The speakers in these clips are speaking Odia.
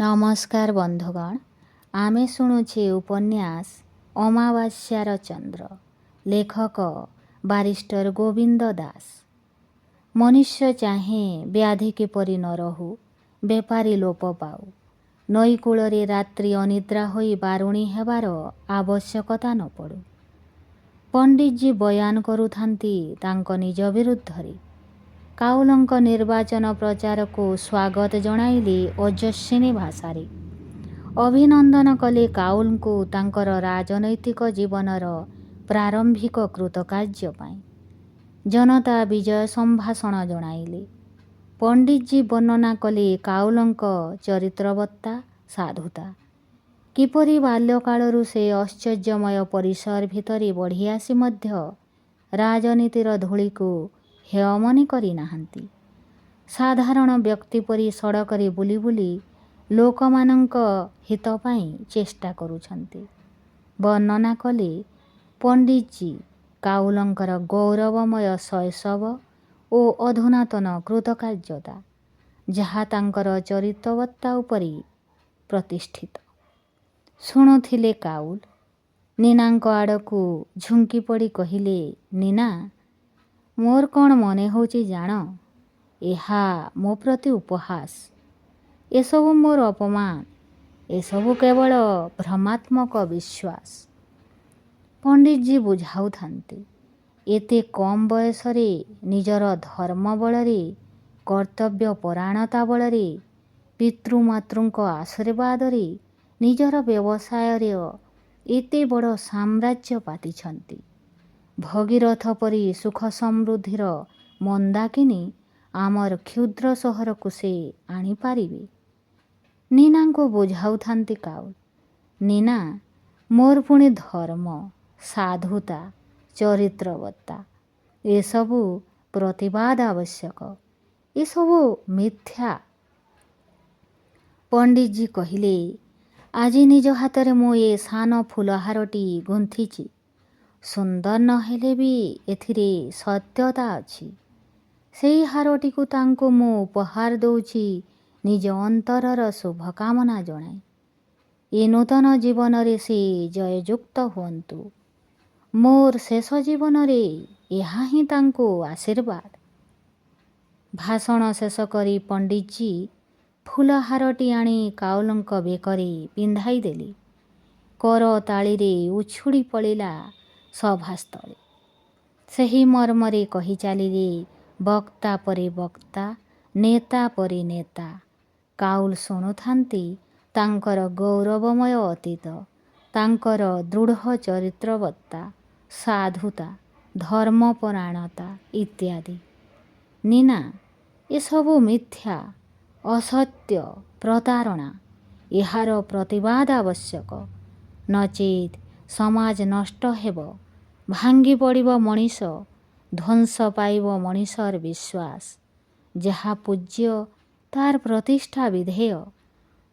ନମସ୍କାର ବନ୍ଧୁଗଣ, ଆମେ ଶୁଣୁଛେ ଉପନ୍ୟାସ ଅମାବାସ୍ୟାର ଚନ୍ଦ୍ର। ଲେଖକ ବାରିଷ୍ଟର ଗୋବିନ୍ଦ ଦାସ। ମନୁଷ୍ୟ ଚାହେଁ ବ୍ୟାଧି କିପରି ନ ରହୁ, ବେପାରୀ ଲୋପ ପାଉ। ନଈକୂଳରେ ରାତ୍ରି ଅନିଦ୍ରା ହୋଇ ବାରୁଣୀ ହେବାର ଆବଶ୍ୟକତା ନ ପଡ଼ୁ। ପଣ୍ଡିତଜୀ ବୟାନ କରୁଥାନ୍ତି ତାଙ୍କ ନିଜ ବିରୁଦ୍ଧରେ। କାଉଲଙ୍କ ନିର୍ବାଚନ ପ୍ରଚାରକୁ ସ୍ୱାଗତ ଜଣାଇଲେ ଓଜସ୍ୱିନୀ ଭାଷାରେ। ଅଭିନନ୍ଦନ କଲେ କାଉଲଙ୍କୁ ତାଙ୍କର ରାଜନୈତିକ ଜୀବନର ପ୍ରାରମ୍ଭିକ କୃତକାର୍ଯ୍ୟ ପାଇଁ। ଜନତା ବିଜୟ ସମ୍ଭାଷଣ ଜଣାଇଲେ। ପଣ୍ଡିତଜୀ ବର୍ଣ୍ଣନା କଲେ କାଉଲଙ୍କ ଚରିତ୍ରବତ୍ତା, ସାଧୁତା। କିପରି ବାଲ୍ୟକାଳରୁ ସେ ଐଶ୍ୱର୍ଯ୍ୟମୟ ପରିସର ଭିତରେ ବଢ଼ି ଆସି ମଧ୍ୟ ରାଜନୀତିର ଧୂଳିକୁ ହେୟ ମନେ କରିନାହାନ୍ତି। ସାଧାରଣ ବ୍ୟକ୍ତି ପରି ସଡ଼କରେ ବୁଲି ବୁଲି ଲୋକମାନଙ୍କ ହିତ ପାଇଁ ଚେଷ୍ଟା କରୁଛନ୍ତି। ବର୍ଣ୍ଣନା କଲେ ପଣ୍ଡିତଜୀ କାଉଲଙ୍କର ଗୌରବମୟ ଶୈଶବ ଓ ଅଧୁନାତନ କୃତକାର୍ଯ୍ୟତା, ଯାହା ତାଙ୍କର ଚରିତ୍ରବତ୍ତା ଉପରେ ପ୍ରତିଷ୍ଠିତ। ଶୁଣୁଥିଲେ କାଉଲ। ନୀନାଙ୍କ ଆଡ଼କୁ ଝୁଙ୍କି ପଡ଼ି କହିଲେ, ନୀନା, ମୋର କ'ଣ ମନେ ହେଉଛି ଜାଣ? ଏହା ମୋ ପ୍ରତି ଉପହାସ। ଏସବୁ ମୋର ଅପମାନ। ଏସବୁ କେବଳ ଭ୍ରମାତ୍ମକ ବିଶ୍ୱାସ। ପଣ୍ଡିତଜୀ ବୁଝାଉଥାନ୍ତି, ଏତେ କମ୍ ବୟସରେ ନିଜର ଧର୍ମ ବଳରେ, କର୍ତ୍ତବ୍ୟ ପରାୟଣତା ବଳରେ, ପିତୃମାତୃଙ୍କ ଆଶୀର୍ବାଦରେ ନିଜର ବ୍ୟବସାୟରେ ଏତେ ବଡ଼ ସାମ୍ରାଜ୍ୟ ପାତିଛନ୍ତି। ଭଗୀରଥ ପରି ସୁଖ ସମୃଦ୍ଧିର ମନ୍ଦାକିନୀ ଆମର କ୍ଷୁଦ୍ର ସହରକୁ ସେ ଆଣିପାରିବେ। ନୀନାଙ୍କୁ ବୁଝାଉଥାନ୍ତି କାଉଲ। ନୀନା, ମୋର ପୁଣି ଧର୍ମ, ସାଧୁତା, ଚରିତ୍ରବତ୍ତା, ଏସବୁ ପ୍ରତିବାଦ ଆବଶ୍ୟକ। ଏସବୁ ମିଥ୍ୟା। ପଣ୍ଡିତଜୀ କହିଲେ, ଆଜି ନିଜ ହାତରେ ମୁଁ ଏ ସାନ ଫୁଲହାରଟି ଗୁନ୍ଥିଛି। ସୁନ୍ଦର ନ ହେଲେ ବି ଏଥିରେ ସତ୍ୟତା ଅଛି। ସେହି ହାରଟିକୁ ତାଙ୍କୁ ମୁଁ ଉପହାର ଦେଉଛି ନିଜ ଅନ୍ତରର ଶୁଭକାମନା ଜଣାଇ। ଏ ନୂତନ ଜୀବନରେ ସେ ଜୟଯୁକ୍ତ ହୁଅନ୍ତୁ। ମୋର ଶେଷ ଜୀବନରେ ଏହା ହିଁ ତାଙ୍କୁ ଆଶୀର୍ବାଦ। ଭାଷଣ ଶେଷ କରି ପଣ୍ଡିତଜୀ ଫୁଲହାରଟି ଆଣି କାଉଲଙ୍କ ବେକରେ ପିନ୍ଧାଇ ଦେଲେ। କରତାଳିରେ ଉଛୁଳି ପଡ଼ିଲା ସଭାସ୍ଥଳୀ। ସେହି ମର୍ମରେ କହି ଚାଲିଲେ ବକ୍ତା ପରେ ବକ୍ତା, ନେତା ପରେ ନେତା। କାଉଲ ଶୁଣୁଥାନ୍ତି ତାଙ୍କର ଗୌରବମୟ ଅତୀତ, ତାଙ୍କର ଦୃଢ଼ ଚରିତ୍ରବତ୍ତା, ସାଧୁତା, ଧର୍ମପରାୟଣତା ଇତ୍ୟାଦି। ନୀନା, ଏସବୁ ମିଥ୍ୟା, ଅସତ୍ୟ, ପ୍ରତାରଣା। ଏହାର ପ୍ରତିବାଦ ଆବଶ୍ୟକ। ନଚେତ୍ ସମାଜ ନଷ୍ଟ ହେବ, ଭାଙ୍ଗି ପଡ଼ିବ ମଣିଷ, ଧ୍ୱଂସ ପାଇବ ମଣିଷର ବିଶ୍ୱାସ। ଯାହା ପୂଜ୍ୟ ତାର ପ୍ରତିଷ୍ଠା ବିଧେୟ।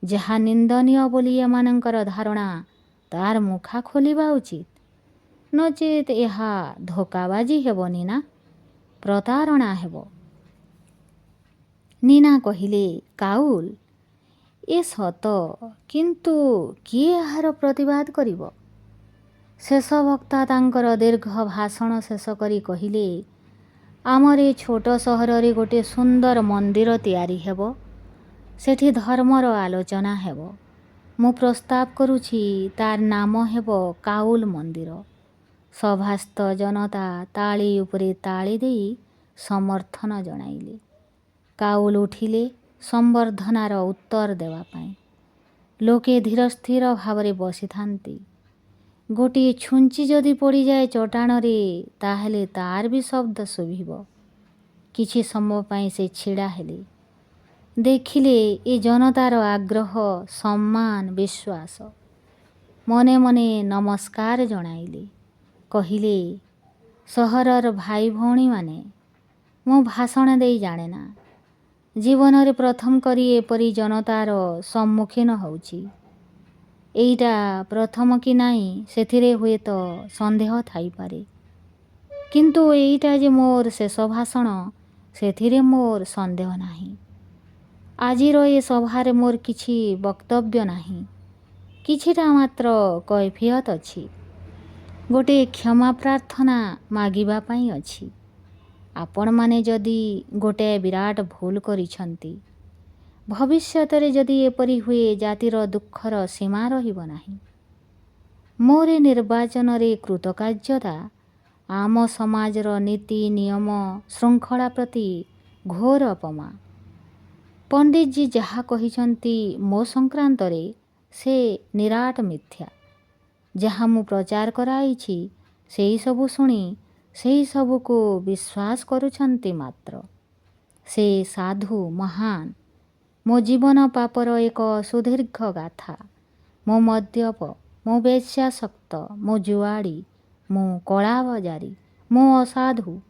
ଯାହା ନିନ୍ଦନୀୟ ବୋଲି ଏମାନଙ୍କର ଧାରଣା, ତାର ମୁଖା ଖୋଲିବା ଉଚିତ। ନଚେତ୍ ଏହା ଧୋକାବାଜି ହେବ ନୀନା, ପ୍ରତାରଣା ହେବ। ନୀନା କହିଲେ, କାଉଲ, ଏ ସତ, କିନ୍ତୁ କିଏ ଏହାର ପ୍ରତିବାଦ କରିବ? ଶେଷ ବକ୍ତା ତାଙ୍କର ଦୀର୍ଘ ଭାଷଣ ଶେଷ କରି କହିଲେ, ଆମର ଏ ଛୋଟ ସହରରେ ଗୋଟିଏ ସୁନ୍ଦର ମନ୍ଦିର ତିଆରି ହେବ। ସେଠି ଧର୍ମର ଆଲୋଚନା ହେବ। ମୁଁ ପ୍ରସ୍ତାବ କରୁଛି ତାର ନାମ ହେବ କାଉଲ ମନ୍ଦିର। ସଭାସ୍ଥ ଜନତା ତାଳି ଉପରେ ତାଳି ଦେଇ ସମର୍ଥନ ଜଣାଇଲେ। କାଉଲ ଉଠିଲେ ସମ୍ବର୍ଦ୍ଧନାର ଉତ୍ତର ଦେବା ପାଇଁ। ଲୋକେ ଧୀର ସ୍ଥିର ଭାବରେ ବସିଥାନ୍ତି। ଗୋଟିଏ ଛୁଞ୍ଚି ଯଦି ପଡ଼ିଯାଏ ଚଟାଣରେ, ତାହେଲେ ତାର ବି ଶବ୍ଦ ଶୁଭିବ। କିଛି ସମୟ ପାଇଁ ସେ ଛିଡ଼ା ହେଲେ। ଦେଖିଲେ ଏ ଜନତାର ଆଗ୍ରହ, ସମ୍ମାନ, ବିଶ୍ୱାସ। ମନେ ମନେ ନମସ୍କାର ଜଣାଇଲେ। କହିଲେ, ସହରର ଭାଇ ଭଉଣୀମାନେ, ମୁଁ ଭାଷଣ ଦେଇ ଜାଣେନା। ଜୀବନରେ ପ୍ରଥମ କରି ଏପରି ଜନତାର ସମ୍ମୁଖୀନ ହେଉଛି। ଏଇଟା ପ୍ରଥମ କି ନାହିଁ ସେଥିରେ ହୁଏତ ସନ୍ଦେହ ଥାଇପାରେ, କିନ୍ତୁ ଏଇଟା ଯେ ମୋର ଶେଷ ଭାଷଣ, ସେଥିରେ ମୋର ସନ୍ଦେହ ନାହିଁ। ଆଜିର ଏ ସଭାରେ ମୋର କିଛି ବକ୍ତବ୍ୟ ନାହିଁ, କିଛିଟା ମାତ୍ର କୈଫିୟତ ଅଛି। ଗୋଟିଏ କ୍ଷମା ପ୍ରାର୍ଥନା ମାଗିବା ପାଇଁ ଅଛି। ଆପଣମାନେ ଯଦି ଗୋଟାଏ ବିରାଟ ଭୁଲ କରିଛନ୍ତି, ଭବିଷ୍ୟତରେ ଯଦି ଏପରି ହୁଏ ଜାତିର ଦୁଃଖର ସୀମା ରହିବ ନାହିଁ। ମୋର ଏ ନିର୍ବାଚନରେ କୃତକାର୍ଯ୍ୟତା ଆମ ସମାଜର ନୀତି ନିୟମ ଶୃଙ୍ଖଳା ପ୍ରତି ଘୋର ଅପମାନ। ପଣ୍ଡିତଜୀ ଯାହା କହିଛନ୍ତି ମୋ ସଂକ୍ରାନ୍ତରେ ସେ ନିରାଟ ମିଥ୍ୟା। ଯାହା ମୁଁ ପ୍ରଚାର କରାଇଛି ସେହିସବୁ ଶୁଣି ସେହିସବୁକୁ ବିଶ୍ୱାସ କରୁଛନ୍ତି ମାତ୍ର। ସେ ସାଧୁ ମହାନ। ମୋ ଜୀବନ ପାପର ଏକ ସୁଦୀର୍ଘ ଗାଥା। ମୁଁ ମଦ୍ୟପ, ମୁଁ ବେଶ୍ୟାସକ୍ତ, ମୁଁ ଜୁଆଡ଼ି, ମୁଁ କଳାବଜାରୀ, ମୁଁ ଅସାଧୁ।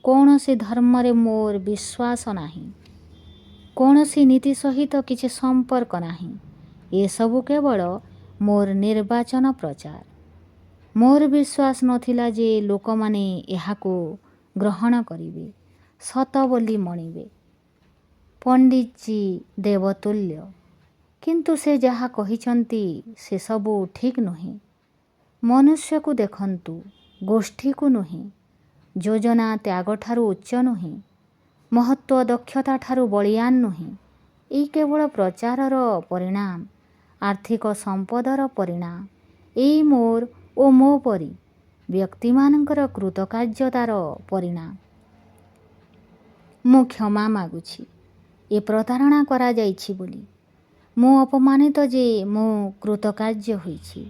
କୌଣସି ଧର୍ମରେ ମୋର ବିଶ୍ୱାସ ନାହିଁ। କୌଣସି ନୀତି ସହିତ କିଛି ସମ୍ପର୍କ ନାହିଁ। ଏସବୁ କେବଳ ମୋର ନିର୍ବାଚନ ପ୍ରଚାର। ମୋର ବିଶ୍ୱାସ ନଥିଲା ଯେ ଲୋକମାନେ ଏହାକୁ ଗ୍ରହଣ କରିବେ, ସତ ବୋଲି ମଣିବେ। ପଣ୍ଡିତଜୀ ଦେବତୁଲ୍ୟ, କିନ୍ତୁ ସେ ଯାହା କହିଛନ୍ତି ସେସବୁ ଠିକ୍ ନୁହେଁ। ମନୁଷ୍ୟକୁ ଦେଖନ୍ତୁ, ଗୋଷ୍ଠୀକୁ ନୁହେଁ। ଯୋଜନା ତ୍ୟାଗଠାରୁ ଉଚ୍ଚ ନୁହେଁ। ମହତ୍ତ୍ୱ ଦକ୍ଷତା ଠାରୁ ବଳିୟାନ ନୁହେଁ। ଏଇ କେବଳ ପ୍ରଚାରର ପରିଣାମ, ଆର୍ଥିକ ସମ୍ପଦର ପରିଣାମ। ଏଇ ମୋର ଓ ମୋ ପରି ବ୍ୟକ୍ତିମାନଙ୍କର କୃତକାର୍ଯ୍ୟତାର ପରିଣାମ। ମୁଁ କ୍ଷମା ମାଗୁଛି ଏ ପ୍ରତାରଣା କରାଯାଇଛି ବୋଲି। ମୁଁ ଅପମାନିତ ଯେ ମୁଁ କୃତକାର୍ଯ୍ୟ ହୋଇଛି।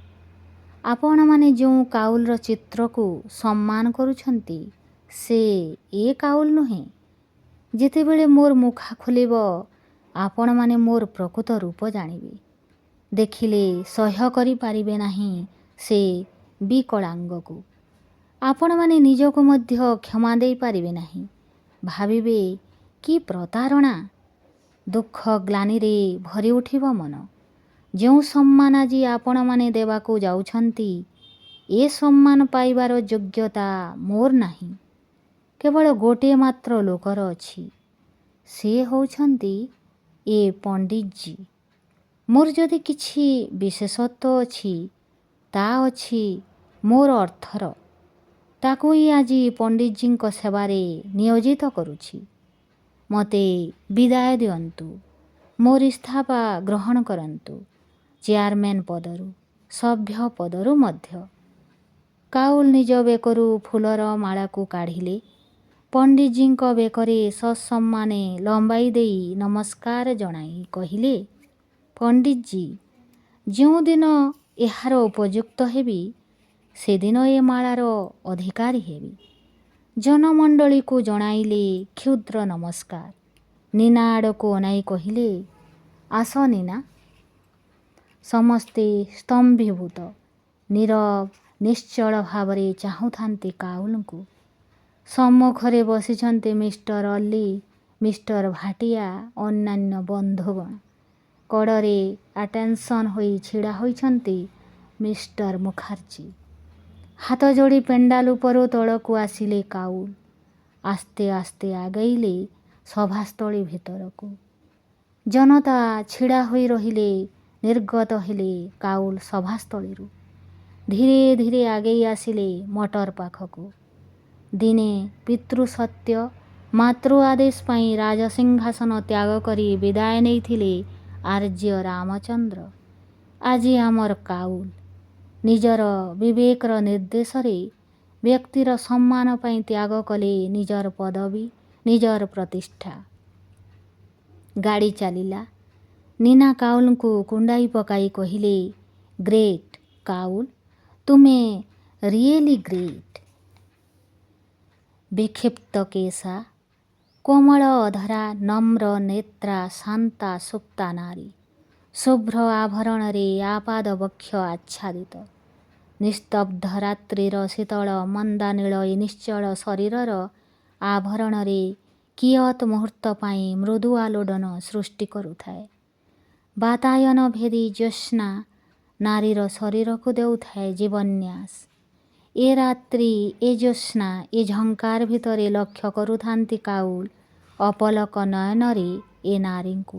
ଆପଣମାନେ ଯେଉଁ କାଉଲର ଚିତ୍ରକୁ ସମ୍ମାନ କରୁଛନ୍ତି ସେ ଏ କାଉଲ ନୁହେଁ। ଯେତେବେଳେ ମୋର ମୁଖା ଖୋଲିବ ଆପଣମାନେ ମୋର ପ୍ରକୃତ ରୂପ ଜାଣିବେ। ଦେଖିଲେ ସହ୍ୟ କରିପାରିବେ ନାହିଁ ସେ ବିକଳାଙ୍ଗକୁ। ଆପଣମାନେ ନିଜକୁ ମଧ୍ୟ କ୍ଷମା ଦେଇପାରିବେ ନାହିଁ। ଭାବିବେ କି ପ୍ରତାରଣା। ଦୁଃଖ ଗ୍ଳାନିରେ ଭରି ଉଠିବ ମନ। ଯେଉଁ ସମ୍ମାନ ଆଜି ଆପଣମାନେ ଦେବାକୁ ଯାଉଛନ୍ତି ଏ ସମ୍ମାନ ପାଇବାର ଯୋଗ୍ୟତା ମୋର ନାହିଁ। କେବଳ ଗୋଟିଏ ମାତ୍ର ଲୋକର ଅଛି। ସେ ହେଉଛନ୍ତି ଏ ପଣ୍ଡିତଜୀ। ମୋର ଯଦି କିଛି ବିଶେଷତ୍ୱ ଅଛି ତା ଅଛି ମୋର ଅର୍ଥର। ତାକୁ ହିଁ ଆଜି ପଣ୍ଡିତଜୀଙ୍କ ସେବାରେ ନିୟୋଜିତ କରୁଛି। ମୋତେ ବିଦାୟ ଦିଅନ୍ତୁ। ମୋର ଇସ୍ତଫା ଗ୍ରହଣ କରନ୍ତୁ, ଚେୟାରମ୍ୟାନ୍ ପଦରୁ, ସଭ୍ୟ ପଦରୁ ମଧ୍ୟ। କାଉଲ ନିଜ ବେକରୁ ଫୁଲର ମାଳାକୁ କାଢ଼ିଲେ। ପଣ୍ଡିତଜୀଙ୍କ ବେକରେ ସସମ୍ମାନେ ଲମ୍ବାଇ ଦେଇ ନମସ୍କାର ଜଣାଇ କହିଲେ, ପଣ୍ଡିତଜୀ, ଯେଉଁଦିନ ଏହାର ଉପଯୁକ୍ତ ହେବି ସେଦିନ ଏ ମାଳାର ଅଧିକାରୀ ହେବି। ଜନମଣ୍ଡଳୀକୁ ଜଣାଇଲେ କ୍ଷୁଦ୍ର ନମସ୍କାର। ନୀନା ଆଡ଼କୁ ଅନାଇ କହିଲେ, ଆସ ନୀନା। ସମସ୍ତେ ସ୍ତମ୍ଭୀଭୂତ, ନୀରବ ନିଶ୍ଚଳ ଭାବରେ ଚାହୁଁଥାନ୍ତି କାଉଲଙ୍କୁ। ସମ୍ମୁଖରେ ବସିଛନ୍ତି ମିଷ୍ଟର ଅଲ୍ଲି, ମିଷ୍ଟର ଭାଟିଆ, ଅନ୍ୟାନ୍ୟ ବନ୍ଧୁଗଣ। କଡ଼ରେ ଆଟେନସନ୍ ହୋଇ ଛିଡ଼ା ହୋଇଛନ୍ତି ମିଷ୍ଟର ମୁଖାର୍ଜୀ। ହାତ ଯୋଡ଼ି ପେଣ୍ଡାଲ ଉପରୁ ତଳକୁ ଆସିଲେ କାଉଲ। ଆସ୍ତେ ଆସ୍ତେ ଆଗେଇଲେ ସଭାସ୍ଥଳୀ ଭିତରକୁ। ଜନତା ଛିଡ଼ା ହୋଇ ରହିଲେ। ନିର୍ଗତ ହେଲେ କାଉଲ ସଭାସ୍ଥଳୀରୁ। ଧୀରେ ଧୀରେ ଆଗେଇ ଆସିଲେ ମଟର ପାଖକୁ। ଦିନେ ପିତୃସତ୍ୟ ମାତୃ ଆଦେଶ ପାଇଁ ରାଜସିଂହାସନ ତ୍ୟାଗ କରି ବିଦାୟ ନେଇଥିଲେ ଆର୍ଯ୍ୟ ରାମଚନ୍ଦ୍ର। ଆଜି ଆମର କାଉଲ ନିଜର ବିବେକର ନିର୍ଦ୍ଦେଶରେ ବ୍ୟକ୍ତିର ସମ୍ମାନ ପାଇଁ ତ୍ୟାଗ କଲେ ନିଜର ପଦବୀ, ନିଜର ପ୍ରତିଷ୍ଠା। ଗାଡ଼ି ଚାଲିଲା। ନୀନା କାଉଲଙ୍କୁ କୁଣ୍ଡାଇ ପକାଇ କହିଲେ, ଗ୍ରେଟ୍ କାଉଲ, ତୁମେ ରିଏଲି ଗ୍ରେଟ୍। ବିକ୍ଷିପ୍ତ କେଶା, କୋମଳ ଅଧରା, ନମ୍ର ନେତ୍ରା, ଶାନ୍ତା ସୁପ୍ତା ନାରୀ। ଶୁଭ୍ର ଆଭରଣରେ ଆପାଦ ବକ୍ଷ ଆଚ୍ଛାଦିତ। ନିସ୍ତବ୍ଧ ରାତ୍ରିର ଶୀତଳ ମନ୍ଦାନୀଳ ଏ ନିଶ୍ଚଳ ଶରୀରର ଆଭରଣରେ କିୟତ୍ ମୁହୂର୍ତ୍ତ ପାଇଁ ମୃଦୁ ଆଲୋଡ଼ନ ସୃଷ୍ଟି କରୁଥାଏ। ବାତାୟନ ଭେଦୀ ଜ୍ୟୋତ୍ସ୍ନା ନାରୀର ଶରୀରକୁ ଦେଉଥାଏ ଜୀବନ୍ୟାସ। ଏ ରାତ୍ରି, ଏ ଜ୍ୟୋତ୍ସ୍ନା, ଏ ଝଙ୍କାର ଭିତରେ ଲକ୍ଷ୍ୟ କରୁଥାନ୍ତି କାଉଲ ଅପଲକ ନୟନରେ ଏ ନାରୀଙ୍କୁ।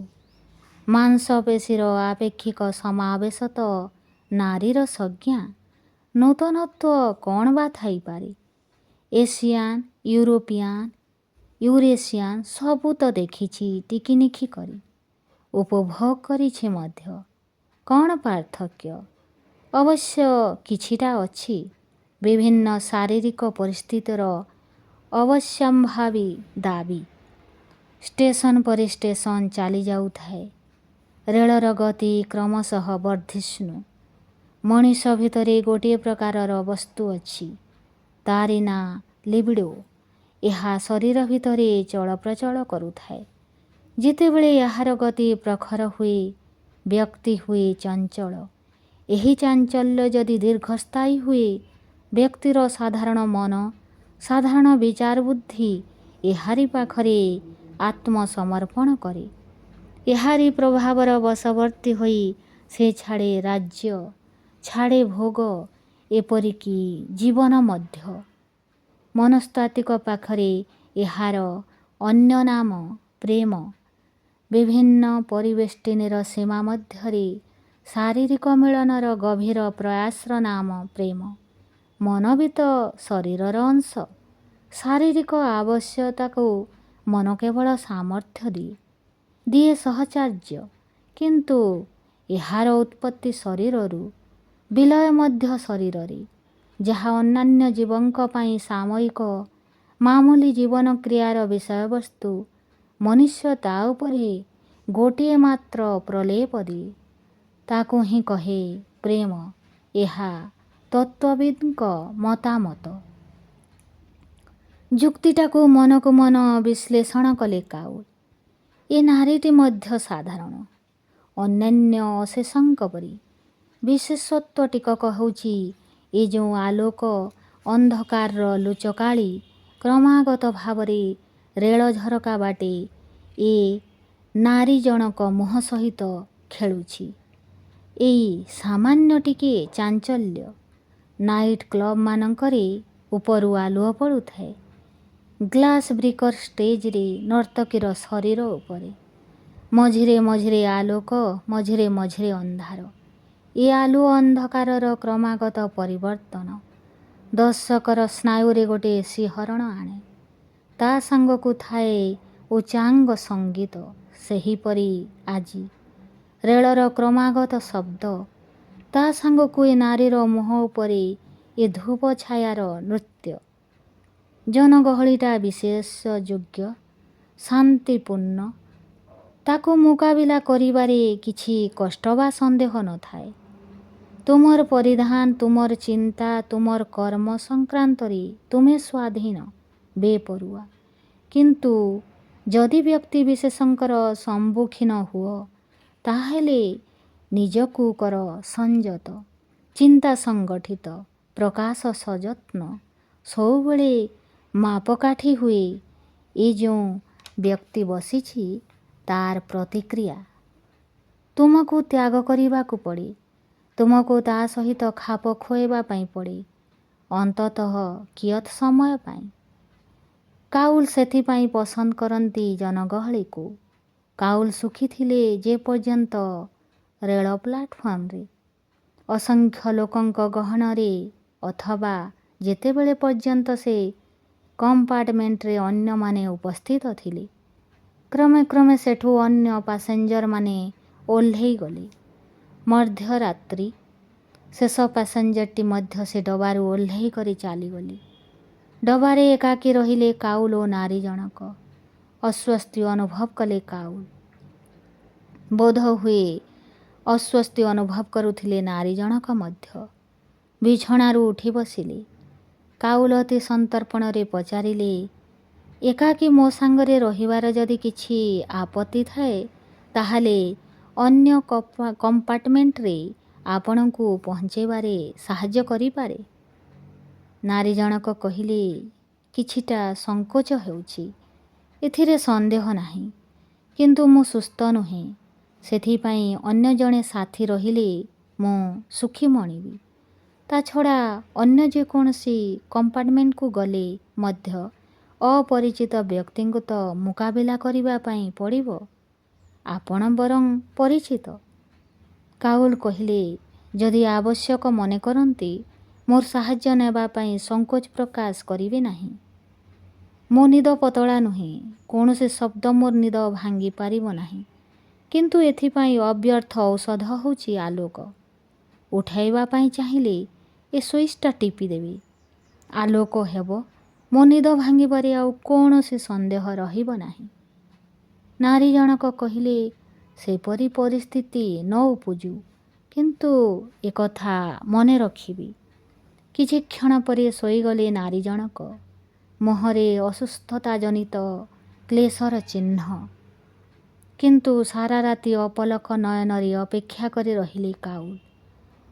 ମାଂସପେଶୀର ଆପେକ୍ଷିକ ସମାବେଶ ତ ନାରୀର ସଂଜ୍ଞା। ନୂତନତ୍ୱ କ'ଣ ବା ଥାଇପାରେ? ଏସିଆନ୍, ୟୁରୋପିଆନ୍, ୟୁରେସିଆନ୍ ସବୁ ତ ଦେଖିଛି ଟିକିନିଖି କରି, ଉପଭୋଗ କରିଛି ମଧ୍ୟ। କ'ଣ ପାର୍ଥକ୍ୟ? ଅବଶ୍ୟ କିଛିଟା ଅଛି। ବିଭିନ୍ନ ଶାରୀରିକ ପରିସ୍ଥିତିର ଅବଶ୍ୟମ୍ଭାବୀ ଦାବୀ। ଷ୍ଟେସନ ପରେ ଷ୍ଟେସନ ଚାଲି ଯାଉଥାଏ। ରେଳର ଗତି କ୍ରମଶଃ ବର୍ଦ୍ଧିଷ୍ଣୁ। ମଣିଷ ଭିତରେ ଗୋଟିଏ ପ୍ରକାରର ବସ୍ତୁ ଅଛି, ତାରି ନାଁ ଲିବିଡ଼ୋ। ଏହା ଶରୀର ଭିତରେ ଚଳପ୍ରଚଳ କରୁଥାଏ। ଯେତେବେଳେ ଏହାର ଗତି ପ୍ରଖର ହୁଏ, ବ୍ୟକ୍ତି ହୁଏ ଚଞ୍ଚଳ। ଏହି ଚାଞ୍ଚଲ୍ୟ ଯଦି ଦୀର୍ଘସ୍ଥାୟୀ ହୁଏ, ବ୍ୟକ୍ତିର ସାଧାରଣ ମନ, ସାଧାରଣ ବିଚାର ବୁଦ୍ଧି ଏହାରି ପାଖରେ ଆତ୍ମସମର୍ପଣ କରେ। ଏହାରି ପ୍ରଭାବର ବଶବର୍ତ୍ତୀ ହୋଇ ସେ ଛାଡ଼େ ରାଜ୍ୟ, ଛାଡ଼େ ଭୋଗ, ଏପରିକି ଜୀବନ ମଧ୍ୟ। ମନସ୍ତାତ୍ତ୍ୱିକ ପାଖରେ ଏହାର ଅନ୍ୟ ନାମ ପ୍ରେମ। ବିଭିନ୍ନ ପରିବେଷ୍ଟନୀର ସୀମା ମଧ୍ୟରେ ଶାରୀରିକ ମିଳନର ଗଭୀର ପ୍ରୟାସର ନାମ ପ୍ରେମ। ମନ ବି ତ ଶରୀରର ଅଂଶ। ଶାରୀରିକ ଆବଶ୍ୟକତାକୁ ମନ କେବଳ ସାମର୍ଥ୍ୟ ଦିଏ ସହଚର୍ଯ୍ୟ। କିନ୍ତୁ ଏହାର ଉତ୍ପତ୍ତି ଶରୀରରୁ, ବିଲୟ ମଧ୍ୟ ଶରୀରରେ। ଯାହା ଅନ୍ୟାନ୍ୟ ଜୀବଙ୍କ ପାଇଁ ସାମୟିକ ମାମୁଲି ଜୀବନ କ୍ରିୟାର ବିଷୟବସ୍ତୁ, ମନୁଷ୍ୟ ତା ଉପରେ ଗୋଟିଏ ମାତ୍ର ପ୍ରଲେପ ଦିଏ। ତାକୁ ହିଁ କହେ ପ୍ରେମ। ଏହା ତତ୍ତ୍ୱବିତ୍ଙ୍କ ମତାମତ। ଯୁକ୍ତିଟାକୁ ମନକୁ ମନ ବିଶ୍ଳେଷଣ କଲେ କାଉଲ, ଏ ନାରୀଟି ମଧ୍ୟ ସାଧାରଣ, ଅନ୍ୟାନ୍ୟ ଅଶେଷଙ୍କ ପରି। ବିଶେଷତ୍ୱ ଟିକକ ହେଉଛି ଏ ଯେଉଁ ଆଲୋକ ଅନ୍ଧକାରର ଲୁଚକାଳି କ୍ରମାଗତ ଭାବରେ ରେଳ ଝରକା ବାଟେ ଏ ନାରୀ ଜଣକ ମୁହଁ ସହିତ ଖେଳୁଛି। ଏଇ ସାମାନ୍ୟ ଟିକିଏ ଚାଞ୍ଚଲ୍ୟ। ନାଇଟ୍ କ୍ଲବମାନଙ୍କରେ ଉପରୁ ଆଲୁଅ ପଡ଼ୁଥାଏ। ଗ୍ଲାସ୍ ବ୍ରିକର ଷ୍ଟେଜରେ ନର୍ତ୍ତକୀର ଶରୀର ଉପରେ। ମଝିରେ ମଝିରେ ଆଲୋକ, ମଝିରେ ମଝିରେ ଅନ୍ଧାର। ଏ ଆଲୁଅ ଅନ୍ଧକାରର କ୍ରମାଗତ ପରିବର୍ତ୍ତନ ଦର୍ଶକର ସ୍ନାୟୁରେ ଗୋଟିଏ ଶିହରଣ ଆଣେ। ତା ସାଙ୍ଗକୁ ଥାଏ ଉଚ୍ଚାଙ୍ଗ ସଙ୍ଗୀତ। ସେହିପରି ଆଜି ରେଳର କ୍ରମାଗତ ଶବ୍ଦ, ତା ସାଙ୍ଗକୁ ଏ ନାରୀର ମୁହଁ ଉପରେ ଏ ଧୂପ ଛାୟାର ନୃତ୍ୟ। ଜନଗହଳିଟା ବିଶେଷ ଯୋଗ୍ୟ, ଶାନ୍ତିପୂର୍ଣ୍ଣ। ତାକୁ ମୁକାବିଲା କରିବାରେ କିଛି କଷ୍ଟ ବା ସନ୍ଦେହ ନଥାଏ। ତୁମର ପରିଧାନ, ତୁମର ଚିନ୍ତା, ତୁମର କର୍ମ ସଂକ୍ରାନ୍ତରେ ତୁମେ ସ୍ୱାଧୀନ, ବେପରୁଆ। କିନ୍ତୁ ଯଦି ବ୍ୟକ୍ତି ବିଶେଷଙ୍କର ସମ୍ମୁଖୀନ ହୁଅ, ତାହେଲେ ନିଜକୁ କର ସଂଯତ, ଚିନ୍ତା ସଂଗଠିତ, ପ୍ରକାଶ ସଯତ୍ନ। ସବୁବେଳେ ମାପକାଠି ହୁଏ ଏ ଯେଉଁ ବ୍ୟକ୍ତି ବସିଛି, ତାର ପ୍ରତିକ୍ରିୟା। ତୁମକୁ ତ୍ୟାଗ କରିବାକୁ ପଡ଼େ। ତୁମକୁ ତା ସହିତ ଖାପ ଖୁଆଇବା ପାଇଁ ପଡ଼େ, ଅନ୍ତତଃ କିୟତ୍ ସମୟ ପାଇଁ। କାଉଲ ସେଥିପାଇଁ ପସନ୍ଦ କରନ୍ତି ଜନଗହଳିକୁ। କାଉଲ ସୁଖୀ ଥିଲେ ଯେ ପର୍ଯ୍ୟନ୍ତ ରେଳ ପ୍ଲାଟଫର୍ମରେ, ଅସଂଖ୍ୟ ଲୋକଙ୍କ ଗହଣରେ, ଅଥବା ଯେତେବେଳେ ପର୍ଯ୍ୟନ୍ତ ସେ କମ୍ପାର୍ଟମେଣ୍ଟରେ ଅନ୍ୟମାନେ ଉପସ୍ଥିତ ଥିଲେ। କ୍ରମେ କ୍ରମେ ସେଠୁ ଅନ୍ୟ ପାସେଞ୍ଜରମାନେ ଓହ୍ଲେଇ ଗଲେ। ମଧ୍ୟରାତ୍ରି। ଶେଷ ପାସେଞ୍ଜରଟି ମଧ୍ୟ ସେ ଡବାରୁ ଓହ୍ଲେଇ କରି ଚାଲିଗଲେ। ଡବାରେ ଏକାକୀ ରହିଲେ କାଉଲ ଓ ନାରୀ ଜଣକ। ଅସ୍ୱସ୍ତି ଅନୁଭବ କଲେ କାଉଲ। ବୋଧହୁଏ ଅସ୍ୱସ୍ତି ଅନୁଭବ କରୁଥିଲେ ନାରୀ ଜଣକ ମଧ୍ୟ। ବିଛଣାରୁ ଉଠି ବସିଲେ। କାଉଲ ଅତି ସନ୍ତର୍ପଣରେ ପଚାରିଲେ, ଏକାକୀ ମୋ ସାଙ୍ଗରେ ରହିବାର ଯଦି କିଛି ଆପତ୍ତି ଥାଏ, ତାହେଲେ ଅନ୍ୟ କମ୍ପାର୍ଟମେଣ୍ଟରେ ଆପଣଙ୍କୁ ପହଞ୍ଚାଇବାରେ ସାହାଯ୍ୟ କରିପାରେ। ନାରୀ ଜଣକ କହିଲେ, କିଛିଟା ସଙ୍କୋଚ ହେଉଛି, ଏଥିରେ ସନ୍ଦେହ ନାହିଁ। କିନ୍ତୁ ମୁଁ ସୁସ୍ଥ ନୁହେଁ। ସେଥିପାଇଁ ଅନ୍ୟ ଜଣେ ସାଥୀ ରହିଲେ ମୁଁ ସୁଖୀ ମଣିବି। ତା ଛଡ଼ା ଅନ୍ୟ ଯେକୌଣସି କମ୍ପାର୍ଟମେଣ୍ଟକୁ ଗଲେ ମଧ୍ୟ ଅପରିଚିତ ବ୍ୟକ୍ତିଙ୍କୁ ତ ମୁକାବିଲା କରିବା ପାଇଁ ପଡ଼ିବ। ଆପଣ ବରଂ ପରିଚିତ। କାଉଲ କହିଲେ, ଯଦି ଆବଶ୍ୟକ ମନେ କରନ୍ତି ମୋର ସାହାଯ୍ୟ ନେବା ପାଇଁ ସଙ୍କୋଚ ପ୍ରକାଶ କରିବେ ନାହିଁ। ମୋ ନିଦ ପତଳା ନୁହେଁ, କୌଣସି ଶବ୍ଦ ମୋର ନିଦ ଭାଙ୍ଗି ପାରିବ ନାହିଁ। କିନ୍ତୁ ଏଥିପାଇଁ ଅବ୍ୟର୍ଥ ଔଷଧ ହେଉଛି ଆଲୋକ। ଉଠାଇବା ପାଇଁ ଚାହିଁଲେ ଏ ସୁଇଚ୍ଟା ଟିପିଦେବି, ଆଲୋକ ହେବ, ମୋ ନିଦ ଭାଙ୍ଗିବାରେ ଆଉ କୌଣସି ସନ୍ଦେହ ରହିବ ନାହିଁ। ନାରୀ ଜଣକ କହିଲେ, ସେପରି ପରିସ୍ଥିତି ନ ଉପୁଜୁ, କିନ୍ତୁ ଏକଥା ମନେ ରଖିବି। କିଛି କ୍ଷଣ ପରେ ଶୋଇଗଲେ ନାରୀ ଜଣକ, ମୁହଁରେ ଅସୁସ୍ଥତା ଜନିତ କ୍ଲେଶର ଚିହ୍ନ। କିନ୍ତୁ ସାରା ରାତି ଅପଲକ ନୟନରେ ଅପେକ୍ଷା କରି ରହିଲେ କାଉଲ।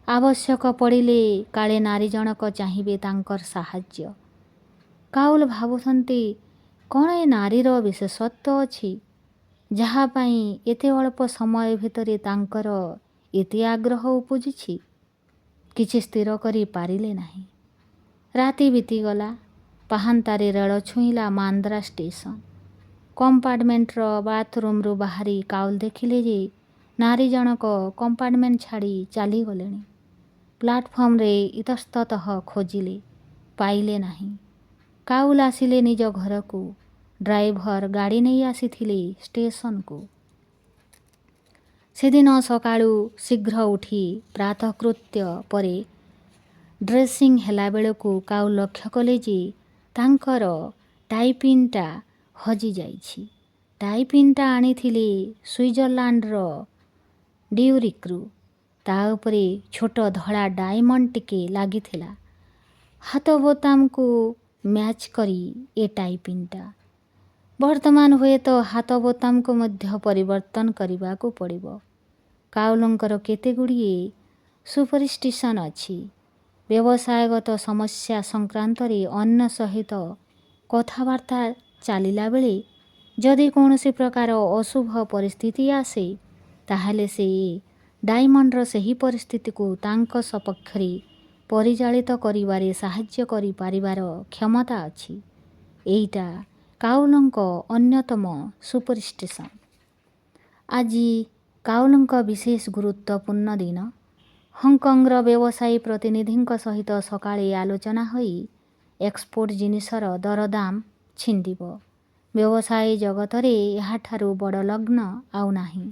ଆବଶ୍ୟକ ପଡ଼ିଲେ କାଳେ ନାରୀ ଜଣକ ଚାହିଁବେ ତାଙ୍କର ସାହାଯ୍ୟ। କାଉଲ ଭାବୁଛନ୍ତି, କ'ଣ ଏ ନାରୀର ବିଶେଷତ୍ୱ ଅଛି ଯାହା ପାଇଁ ଏତେ ଅଳ୍ପ ସମୟ ଭିତରେ ତାଙ୍କର ଏତେ ଆଗ୍ରହ ଉପୁଜିଛି? କିଛି ସ୍ଥିର କରି ପାରିଲେ ନାହିଁ। ରାତି ବିତିଗଲା। ପାହାନ୍ତାରେ ରେଳ ଛୁଇଁଲା ମାନ୍ଦ୍ରା ଷ୍ଟେସନ। କମ୍ପାର୍ଟମେଣ୍ଟର ବାଥରୁମ୍ରୁ ବାହାରି କାଉଲ ଦେଖିଲେ ଯେ ନାରୀ ଜଣକ କମ୍ପାର୍ଟମେଣ୍ଟ ଛାଡ଼ି ଚାଲିଗଲେଣି। ପ୍ଲାଟଫର୍ମରେ ଇତସ୍ତତଃ ଖୋଜିଲେ, ପାଇଲେ ନାହିଁ। କାଉଲ ଆସିଲେ ନିଜ ଘରକୁ। ଡ୍ରାଇଭର ଗାଡ଼ି ନେଇ ଆସିଥିଲେ ଷ୍ଟେସନକୁ। ସେଦିନ ସକାଳୁ ଶୀଘ୍ର ଉଠି ପ୍ରାତଃକୃତ୍ୟ ପରେ ଡ୍ରେସିଂ ହେଲାବେଳକୁ କାଉଲ ଲକ୍ଷ୍ୟ କଲେ ଯେ ତାଙ୍କର ଟାଇପିନ୍ଟା ହଜିଯାଇଛି। ଟାଇପିନ୍ଟା ଆଣିଥିଲେ ସୁଇଜରଲାଣ୍ଡର ଡ୍ୟୁରିକ୍ରୁ। ତା ଉପରେ ଛୋଟ ଧଳା ଡାଇମଣ୍ଡ ଟିକେ ଲାଗିଥିଲା। ହାତ ବୋତାମକୁ ମ୍ୟାଚ୍ କରି ଏ ଟାଇପିନ୍ଟା। ବର୍ତ୍ତମାନ ହୁଏତ ହାତ ବୋତାମକୁ ମଧ୍ୟ ପରିବର୍ତ୍ତନ କରିବାକୁ ପଡ଼ିବ। କାଉଲଙ୍କର କେତେଗୁଡ଼ିଏ ସୁପରିଷ୍ଟିସନ୍ ଅଛି। ବ୍ୟବସାୟଗତ ସମସ୍ୟା ସଂକ୍ରାନ୍ତରେ ଅନ୍ୟ ସହିତ କଥାବାର୍ତ୍ତା ଚାଲିଲା ବେଳେ ଯଦି କୌଣସି ପ୍ରକାର ଅଶୁଭ ପରିସ୍ଥିତି ଆସେ, ତାହେଲେ ସେ ଡାଇମଣ୍ଡର ସେହି ପରିସ୍ଥିତିକୁ ତାଙ୍କ ସପକ୍ଷରେ ପରିଚାଳିତ କରିବାରେ ସାହାଯ୍ୟ କରିପାରିବାର କ୍ଷମତା ଅଛି। ଏଇଟା କାଉଲଙ୍କ ଅନ୍ୟତମ ସୁପରିଷ୍ଟିସନ୍। ଆଜି କାଉଲଙ୍କ ବିଶେଷ ଗୁରୁତ୍ୱପୂର୍ଣ୍ଣ ଦିନ। ହଂକଂର ବ୍ୟବସାୟୀ ପ୍ରତିନିଧିଙ୍କ ସହିତ ସକାଳେ ଆଲୋଚନା ହୋଇ ଏକ୍ସପୋର୍ଟ ଜିନିଷର ଦରଦାମ ଛିଣ୍ଡିବ। ବ୍ୟବସାୟୀ ଜଗତରେ ଏହାଠାରୁ ବଡ଼ ଲଗ୍ନ ଆଉ ନାହିଁ।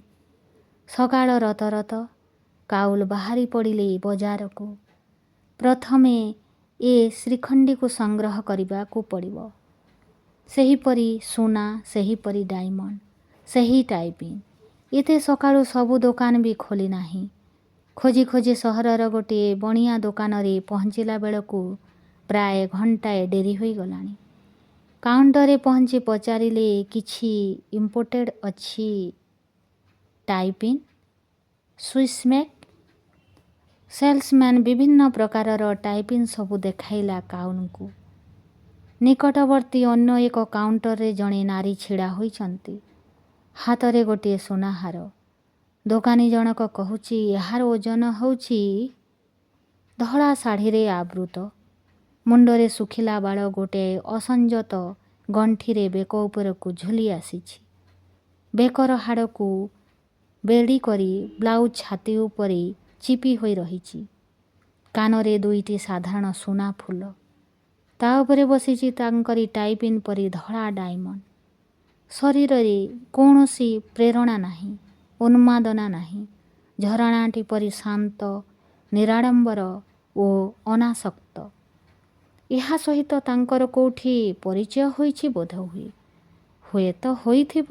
ସକାଳ ରତ କାଉଲ ବାହାରି ପଡ଼ିଲେ ବଜାରକୁ। ପ୍ରଥମେ ଏ ଶ୍ରୀଖଣ୍ଡିକୁ ସଂଗ୍ରହ କରିବାକୁ ପଡ଼ିବ। ସେହିପରି ସୁନା, ସେହିପରି ଡାଇମଣ୍ଡ, ସେହି ଟାଇପିନ୍। ଏତେ ସକାଳୁ ସବୁ ଦୋକାନ ବି ଖୋଲି ନାହିଁ। ଖୋଜି ଖୋଜି ସହରର ଗୋଟିଏ ବଣିଆ ଦୋକାନରେ ପହଞ୍ଚିଲା ବେଳକୁ ପ୍ରାୟ ଘଣ୍ଟାଏ ଡେରି ହୋଇଗଲାଣି। କାଉଣ୍ଟରରେ ପହଞ୍ଚି ପଚାରିଲେ, କିଛି ଇମ୍ପୋର୍ଟେଡ଼ ଅଛି ଟାଇପିନ୍, ସୁଇସ୍ମେକ୍? ସେଲ୍ସମ୍ୟାନ୍ ବିଭିନ୍ନ ପ୍ରକାରର ଟାଇପିନ୍ ସବୁ ଦେଖାଇଲା କାଉଲଙ୍କୁ। ନିକଟବର୍ତ୍ତୀ ଅନ୍ୟ ଏକ କାଉଣ୍ଟରରେ ଜଣେ ନାରୀ ଛିଡ଼ା ହୋଇଛନ୍ତି। ହାତରେ ଗୋଟିଏ ସୁନାହାର। ଦୋକାନୀ ଜଣକ କହୁଛି, ଏହାର ଓଜନ ହେଉଛି। ଧଳା ଶାଢ଼ୀରେ ଆବୃତ, ମୁଣ୍ଡରେ ଶୁଖିଲା ବାଳ ଗୋଟାଏ ଅସଂଯତ ଗଣ୍ଠିରେ ବେକ ଉପରକୁ ଝୁଲି ଆସିଛି। ବେକର ହାଡ଼କୁ ବେଡ଼ି କରି ବ୍ଲାଉଜ ଛାତି ଉପରେ ଚିପି ହୋଇ ରହିଛି। କାନରେ ଦୁଇଟି ସାଧାରଣ ସୁନା ଫୁଲ। ତା ଉପରେ ବସିଛି ତାଙ୍କରି ଟାଇପିନ୍ ପରି ଧଳା ଡାଇମଣ୍ଡ। ଶରୀରରେ କୌଣସି ପ୍ରେରଣା ନାହିଁ, ଉନ୍ମାଦନା ନାହିଁ। ଝରଣାଟି ପରି ଶାନ୍ତ, ନିରାଡ଼ମ୍ବର ଓ ଅନାସକ୍ତ। ଏହା ସହିତ ତାଙ୍କର କେଉଁଠି ପରିଚୟ ହୋଇଛି ବୋଧହୁଏ। ହୁଏତ ହୋଇଥିବ,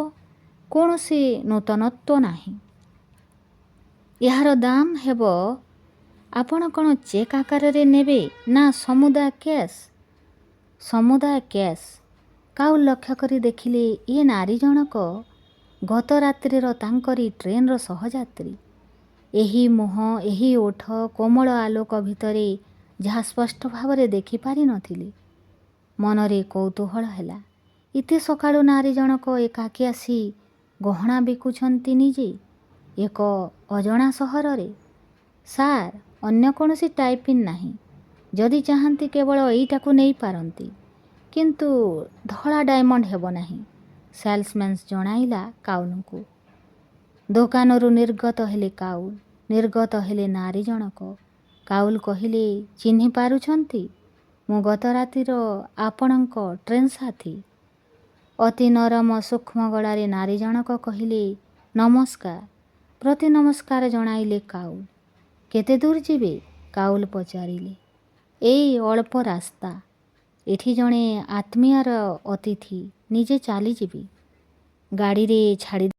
କୌଣସି ନୂତନତ୍ୱ ନାହିଁ। ଏହାର ଦାମ ହେବ। ଆପଣ କ'ଣ ଚେକ୍ ଆକାରରେ ନେବେ ନା ସମୁଦାୟ କ୍ୟାସ୍? ସମୁଦାୟ କ୍ୟାସ୍। କାଉଲ ଲକ୍ଷ୍ୟ କରି ଦେଖିଲେ, ଏ ନାରୀ ଜଣକ ଗତ ରାତ୍ରିର ତାଙ୍କରି ଟ୍ରେନ୍ର ସହଯାତ୍ରୀ। ଏହି ମୁହଁ, ଏହି ଓଠ, କୋମଳ ଆଲୋକ ଭିତରେ ଯାହା ସ୍ପଷ୍ଟ ଭାବରେ ଦେଖିପାରିନଥିଲେ। ମନରେ କୌତୂହଳ ହେଲା, ଏତେ ସକାଳୁ ନାରୀ ଜଣକ ଏକାକୀ ଆସି ଗହଣା ବିକୁଛନ୍ତି ନିଜେ ଏକ ଅଜଣା ସହରରେ। ସାର୍, ଅନ୍ୟ କୌଣସି ଟାଇପିନ୍ ନାହିଁ। ଯଦି ଚାହାନ୍ତି କେବଳ ଏଇଟାକୁ ନେଇପାରନ୍ତି, କିନ୍ତୁ ଧଳା ଡାଇମଣ୍ଡ ହେବ ନାହିଁ, ସେଲ୍ସମ୍ୟାନ୍ ଜଣାଇଲା କାଉଲଙ୍କୁ। ଦୋକାନରୁ ନିର୍ଗତ ହେଲେ କାଉଲ। ନିର୍ଗତ ହେଲେ ନାରୀ ଜଣକ। କାଉଲ କହିଲେ, ଚିହ୍ନି ପାରୁଛନ୍ତି? ମୁଁ ଗତ ରାତିର ଆପଣଙ୍କ ଟ୍ରେନ୍ ସାଥୀ। ଅତି ନରମ ସୂକ୍ଷ୍ମ ଗଳାରେ ନାରୀ ଜଣକ କହିଲେ, ନମସ୍କାର। ପ୍ରତି ନମସ୍କାର ଜଣାଇଲେ କାଉଲ। କେତେ ଦୂର ଯିବେ? କାଉଲ ପଚାରିଲେ। ଏଇ ଅଳ୍ପ ରାସ୍ତା। ଏଠି ଜଣେ ଆତ୍ମୀୟର ଅତିଥି, ନିଜେ ଚାଲିଯିବି। ଗାଡ଼ିରେ ଛାଡ଼ି